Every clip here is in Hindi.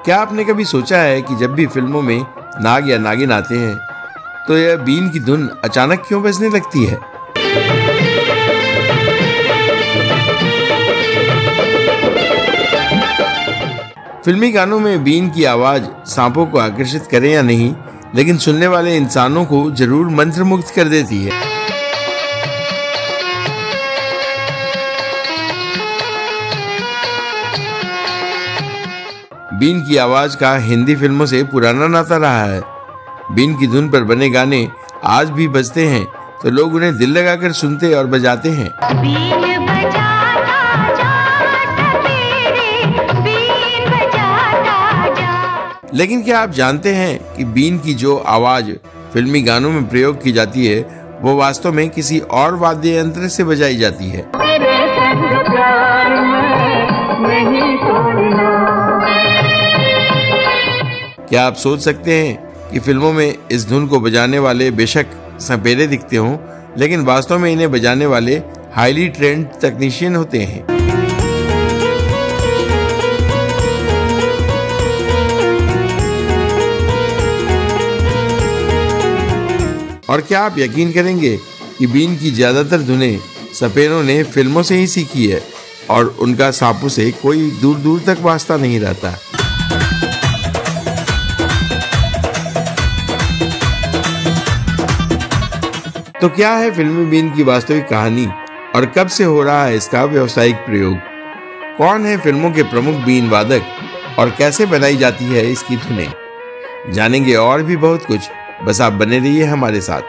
क्या आपने कभी सोचा है कि जब भी फिल्मों में नाग या नागिन आते हैं तो यह बीन की धुन अचानक क्यों बजने लगती है? फिल्मी गानों में बीन की आवाज सांपों को आकर्षित करे या नहीं, लेकिन सुनने वाले इंसानों को जरूर मंत्रमुग्ध कर देती है। बीन की आवाज का हिंदी फिल्मों से पुराना नाता रहा है। बीन की धुन पर बने गाने आज भी बजते हैं तो लोग उन्हें दिल लगाकर सुनते और बजाते हैं। लेकिन क्या आप जानते हैं कि बीन की जो आवाज फिल्मी गानों में प्रयोग की जाती है वो वास्तव में किसी और वाद्य यंत्र से बजाई जाती है। क्या आप सोच सकते हैं कि फिल्मों में इस धुन को बजाने वाले बेशक सपेरे दिखते हों, लेकिन वास्तव में इन्हें बजाने वाले हाईली ट्रेंड तकनीशियन होते हैं। और क्या आप यकीन करेंगे कि बीन की ज्यादातर धुनें सपेरों ने फिल्मों से ही सीखी है और उनका सांपों से कोई दूर दूर तक वास्ता नहीं रहता। तो क्या है फिल्मी बीन की वास्तविक कहानी और कब से हो रहा है इसका व्यावसायिक प्रयोग? कौन है फिल्मों के प्रमुख बीन वादक और कैसे बनाई जाती है इसकी धुनें? जानेंगे और भी बहुत कुछ, बस आप बने रहिए हमारे साथ।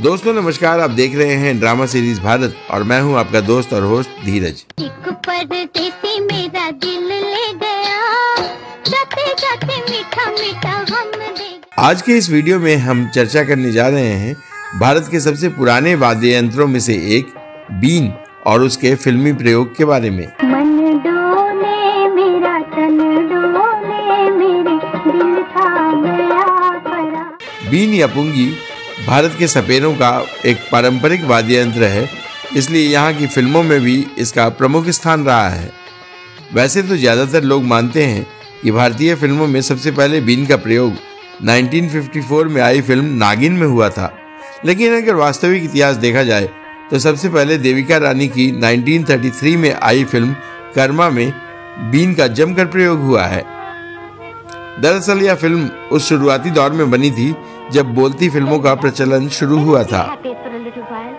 दोस्तों नमस्कार, आप देख रहे हैं ड्रामा सीरीज भारत और मैं हूं आपका दोस्त और होस्ट धीरज। आज के इस वीडियो में हम चर्चा करने जा रहे हैं भारत के सबसे पुराने वाद्य यंत्रों में से एक बीन और उसके फिल्मी प्रयोग के बारे में। मन डोले मेरा तन डोले मेरे दिल था गया परा। बीन या पुंगी भारत के सपेरों का एक पारंपरिक वाद्य यंत्र है, इसलिए यहाँ की फिल्मों में भी इसका प्रमुख स्थान रहा है। वैसे तो ज्यादातर लोग मानते हैं कि भारतीय फिल्मों में सबसे पहले बीन का प्रयोग 1954 में आई फिल्म नागिन में हुआ था, लेकिन अगर वास्तविक इतिहास देखा जाए तो सबसे पहले देविका रानी की 1933 में आई फिल्म कर्मा में बीन का जमकर प्रयोग हुआ है। दरअसल यह फिल्म उस शुरुआती दौर में बनी थी जब बोलती फिल्मों का प्रचलन शुरू हुआ था।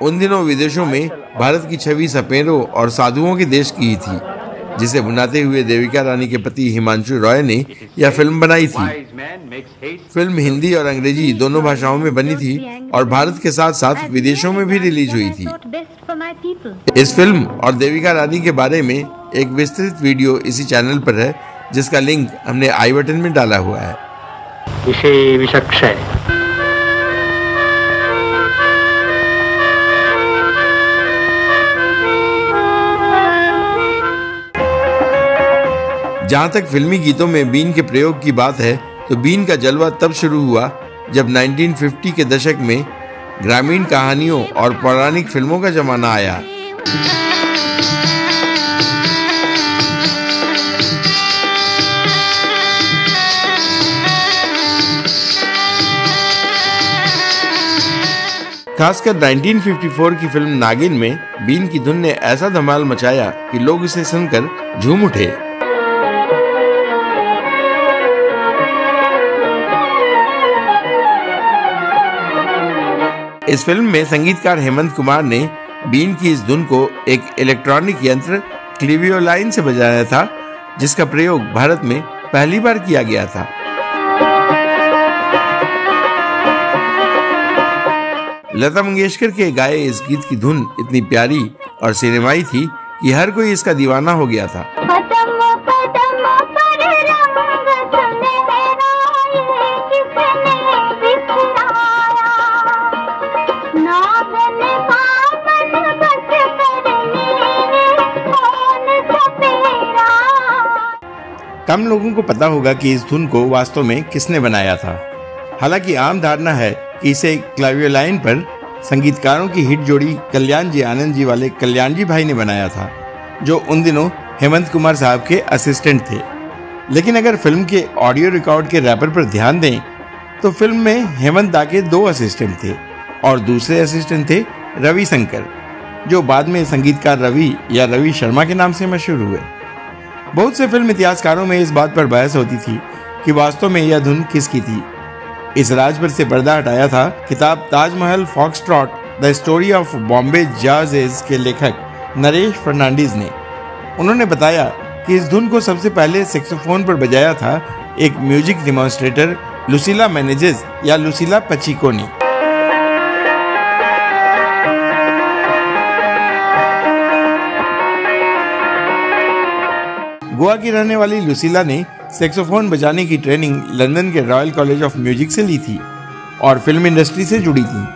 उन दिनों विदेशों में भारत की छवि सपेरों और साधुओं के देश की थी, जिसे बुनाते हुए देविका रानी के पति हिमांशु रॉय ने यह फिल्म बनाई थी। फिल्म हिंदी और अंग्रेजी दोनों भाषाओं में बनी थी और भारत के साथ साथ विदेशों में भी रिलीज हुई थी। इस फिल्म और देविका रानी के बारे में एक विस्तृत वीडियो इसी चैनल पर है, जिसका लिंक हमने आई बटन में डाला हुआ है। जहाँ तक फिल्मी गीतों में बीन के प्रयोग की बात है तो बीन का जलवा तब शुरू हुआ जब 1950 के दशक में ग्रामीण कहानियों और पौराणिक फिल्मों का जमाना आया। खासकर 1954 की फिल्म नागिन में बीन की धुन ने ऐसा धमाल मचाया कि लोग इसे सुनकर झूम उठे। इस फिल्म में संगीतकार हेमंत कुमार ने बीन की इस धुन को एक इलेक्ट्रॉनिक यंत्र क्लेवियोलाइन से बजाया था, जिसका प्रयोग भारत में पहली बार किया गया था। लता मंगेशकर के गाए इस गीत की धुन इतनी प्यारी और सिनेमाई थी कि हर कोई इसका दीवाना हो गया था। कम लोगों को पता होगा कि इस धुन को वास्तव में किसने बनाया था। हालांकि आम धारणा है कि इसे क्लेवियोलाइन पर संगीतकारों की हिट जोड़ी कल्याण जी आनंद जी वाले कल्याण जी भाई ने बनाया था। जो उन दिनों हेमंत कुमार साहब के असिस्टेंट थे। लेकिन अगर फिल्म के ऑडियो रिकॉर्ड के रैपर पर ध्यान दें तो फिल्म में हेमंत दा के 2 असिस्टेंट थे और दूसरे असिस्टेंट थे रवि शंकर, जो बाद में संगीतकार रवि या रवि शर्मा के नाम से मशहूर हुए। बहुत से फिल्म इतिहासकारों में इस बात पर बहस होती थी कि वास्तव में यह धुन किसकी थी। इस राज पर से पर्दा हटाया था किताब Taj Mahal foxtrot the story of Bombay jazzes के लेखक नरेश फर्नांडीज ने। उन्होंने बताया कि इस धुन को सबसे पहले सैक्सोफोन पर बजाया था एक म्यूजिक डिमॉन्स्ट्रेटर लुसीला मेनेजेस या लुसीला पचीको ने। गोवा की रहने वाली लुसीला ने सैक्सोफोन बजाने की ट्रेनिंग लंदन के रॉयल कॉलेज ऑफ म्यूजिक से ली थी और फिल्म इंडस्ट्री से जुड़ी थी।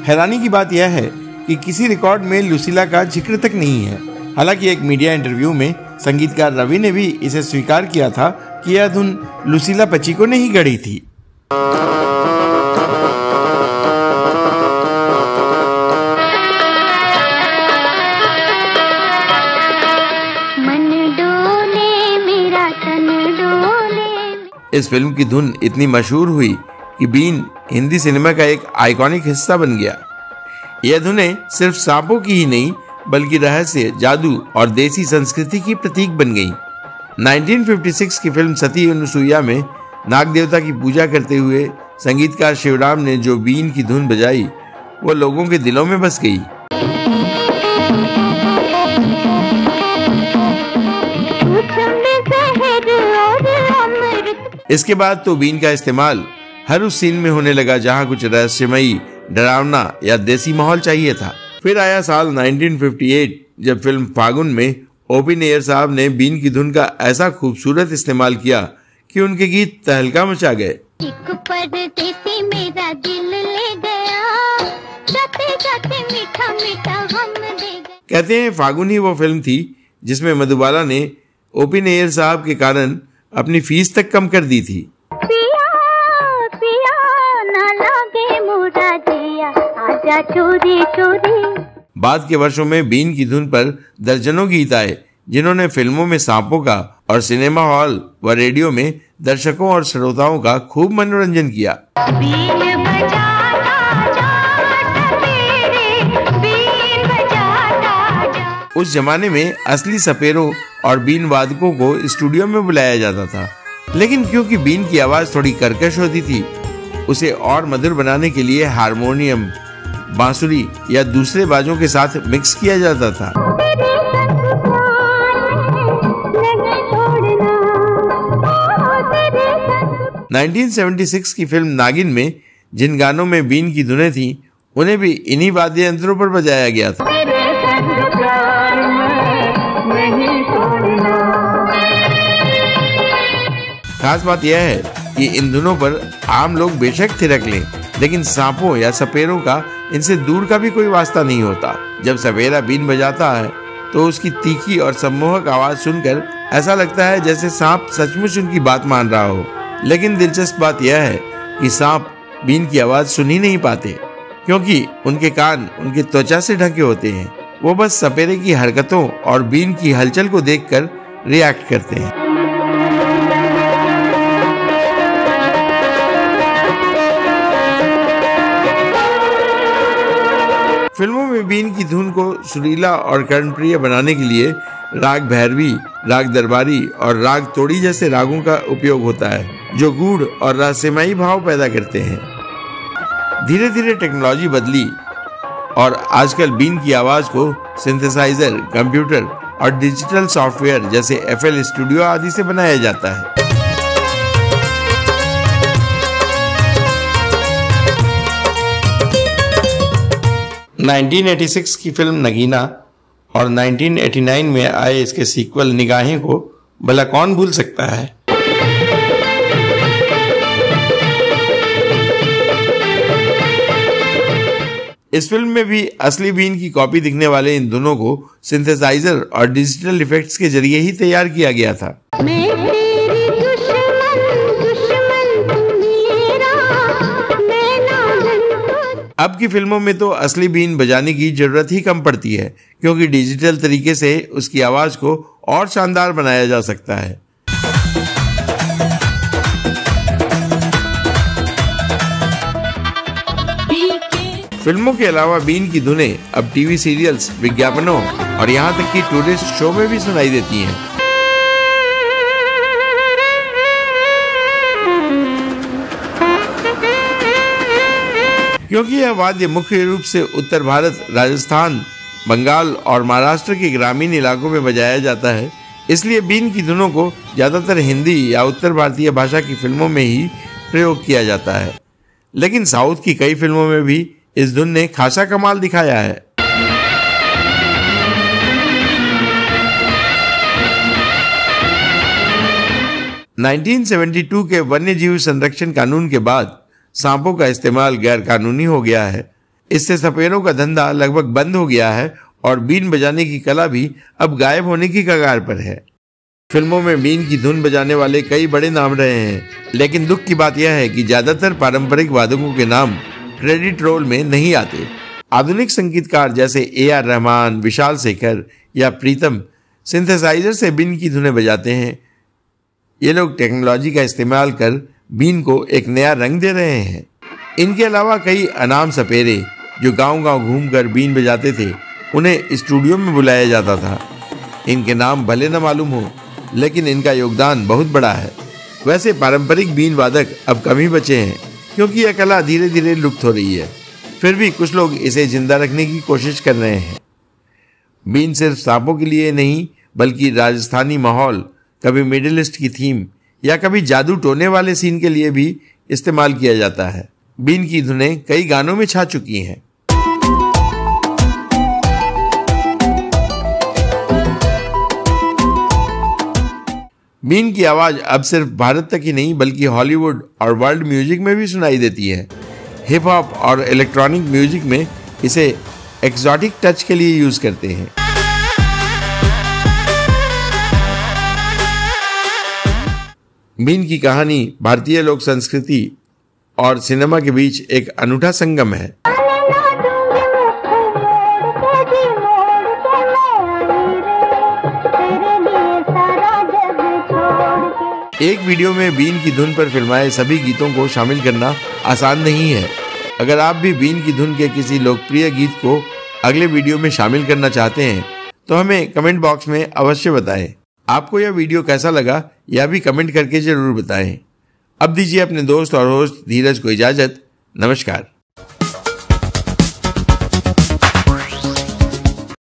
हैरानी की बात यह है कि किसी रिकॉर्ड में लुसीला का जिक्र तक नहीं है। हालांकि एक मीडिया इंटरव्यू में संगीतकार रवि ने भी इसे स्वीकार किया था कि यह धुन लुसीला पचीको ने ही गढ़ी थी। इस फिल्म की धुन इतनी मशहूर हुई कि बीन हिंदी सिनेमा का एक आइकॉनिक हिस्सा बन गया। यह धुनें सिर्फ सांपों की ही नहीं बल्कि रहस्य, जादू और देसी संस्कृति की प्रतीक बन गईं। 1956 की फिल्म सती अनुसुईया में नाग देवता की पूजा करते हुए संगीतकार शिवराम ने जो बीन की धुन बजाई वो लोगों के दिलों में बस गई। इसके बाद तो बीन का इस्तेमाल हर उस सीन में होने लगा जहां कुछ रहस्यमयी, डरावना या देसी माहौल चाहिए था। फिर आया साल 1958 जब फिल्म फागुन में ओपी नैयर साहब ने बीन की धुन का ऐसा खूबसूरत इस्तेमाल किया कि उनके गीत तहलका मचा गए। एक परदेसी मेरा दिल ले गया, जाते जाते मीठा मीठा हम दे गए। कहते हैं फागुन ही वो फिल्म थी जिसमें मधुबाला ने ओपी नैयर साहब के कारण अपनी फीस तक कम कर दी थी। पिया पिया ना लागे मोरा दिया, आजा चोरी चोरी। बाद के वर्षों में बीन की धुन पर दर्जनों गीत आए जिन्होंने फिल्मों में सांपों का और सिनेमा हॉल व रेडियो में दर्शकों और श्रोताओं का खूब मनोरंजन किया। बीन बजाता जा तेरे, बीन बजाता जा। उस जमाने में असली सपेरों और बीन वादकों को स्टूडियो में बुलाया जाता था, लेकिन क्योंकि बीन की आवाज थोड़ी कर्कश होती थी, उसे और मधुर बनाने के लिए हारमोनियम, बांसुरी या दूसरे बाजों के साथ मिक्स किया जाता था। 1976 की फिल्म नागिन में जिन गानों में बीन की धुनें थीं, उन्हें भी इन्हीं वाद्य यंत्रों पर बजाया गया था। खास बात यह है कि इन धुनों पर आम लोग बेशक थिरक लें, लेकिन सांपों या सपेरों का इनसे दूर का भी कोई वास्ता नहीं होता। जब सपेरा बीन बजाता है तो उसकी तीखी और सम्मोहक आवाज सुनकर ऐसा लगता है जैसे सांप सचमुच उनकी बात मान रहा हो। लेकिन दिलचस्प बात यह है कि सांप बीन की आवाज सुन ही नहीं पाते, क्योंकि उनके कान उनके त्वचा से ढके होते हैं। वो बस सपेरे की हरकतों और बीन की हलचल को देखकर रिएक्ट करते हैं। फिल्मों में बीन की धुन को सुरीला और कर्णप्रिय बनाने के लिए राग भैरवी, राग दरबारी और राग तोड़ी जैसे रागों का उपयोग होता है, जो गूढ़ और रहस्यमयी भाव पैदा करते हैं। धीरे धीरे टेक्नोलॉजी बदली और आजकल बीन की आवाज को सिंथेसाइजर, कंप्यूटर और डिजिटल सॉफ्टवेयर जैसे FL स्टूडियो आदि से बनाया जाता है। 1986 की फिल्म नगीना और 1989 में आए इसके सीक्वल निगाहें को भला कौन भूल सकता है। इस फिल्म में भी असली बीन की कॉपी दिखने वाले इन दोनों को सिंथेसाइजर और डिजिटल इफेक्ट्स के जरिए ही तैयार किया गया था। अब की फिल्मों में तो असली बीन बजाने की जरूरत ही कम पड़ती है, क्योंकि डिजिटल तरीके से उसकी आवाज को और शानदार बनाया जा सकता है। फिल्मों के अलावा बीन की धुनें अब टीवी सीरियल्स, विज्ञापनों और यहाँ तक कि टूरिस्ट शो में भी सुनाई देती हैं। क्योंकि यह वाद्य मुख्य रूप से उत्तर भारत, राजस्थान, बंगाल और महाराष्ट्र के ग्रामीण इलाकों में बजाया जाता है, इसलिए बीन की धुनों को ज्यादातर हिंदी या उत्तर भारतीय भाषा की फिल्मों में ही प्रयोग किया जाता है। लेकिन साउथ की कई फिल्मों में भी इस धुन ने खासा कमाल दिखाया है। नाइनटीन 1972 के वन्य जीव संरक्षण कानून के बाद सांपों का इस्तेमाल गैर कानूनी हो गया है। इससे सपेरों का धंधा लगभग बंद हो गया है और बीन बजाने की कला भी अब गायब होने की कगार पर है। फिल्मों में बीन की धुन बजाने वाले कई बड़े नाम रहे हैं, लेकिन दुख की बात यह है कि ज्यादातर पारंपरिक वादकों के नाम क्रेडिट रोल में नहीं आते। आधुनिक संगीतकार जैसे AR रहमान, विशाल शेखर या प्रीतम सिंथेसाइजर से बीन की धुनें बजाते हैं। ये लोग टेक्नोलॉजी का इस्तेमाल कर बीन को एक नया रंग दे रहे हैं। इनके अलावा कई अनाम सपेरे जो गांव-गांव घूमकर बीन बजाते थे, उन्हें स्टूडियो में बुलाया जाता था। इनके नाम भले न मालूम हो, लेकिन इनका योगदान बहुत बड़ा है। वैसे पारंपरिक बीन वादक अब कम ही बचे हैं, क्योंकि यह कला धीरे धीरे लुप्त हो रही है। फिर भी कुछ लोग इसे जिंदा रखने की कोशिश कर रहे हैं। बीन सिर्फ सांपों के लिए नहीं, बल्कि राजस्थानी माहौल, कभी मिडिल ईस्ट की थीम या कभी जादू टोने वाले सीन के लिए भी इस्तेमाल किया जाता है। बीन की धुनें कई गानों में छा चुकी हैं। बीन की आवाज अब सिर्फ भारत तक ही नहीं, बल्कि हॉलीवुड और वर्ल्ड म्यूजिक में भी सुनाई देती है। हिप हॉप और इलेक्ट्रॉनिक म्यूजिक में इसे एक्सोटिक टच के लिए यूज करते हैं। बीन की कहानी भारतीय लोक संस्कृति और सिनेमा के बीच एक अनूठा संगम है। एक वीडियो में बीन की धुन पर फिल्माए सभी गीतों को शामिल करना आसान नहीं है। अगर आप भी बीन की धुन के किसी लोकप्रिय गीत को अगले वीडियो में शामिल करना चाहते हैं तो हमें कमेंट बॉक्स में अवश्य बताएं। आपको यह वीडियो कैसा लगा यह भी कमेंट करके जरूर बताएं। अब दीजिए अपने दोस्त और होस्ट धीरज को इजाजत। नमस्कार।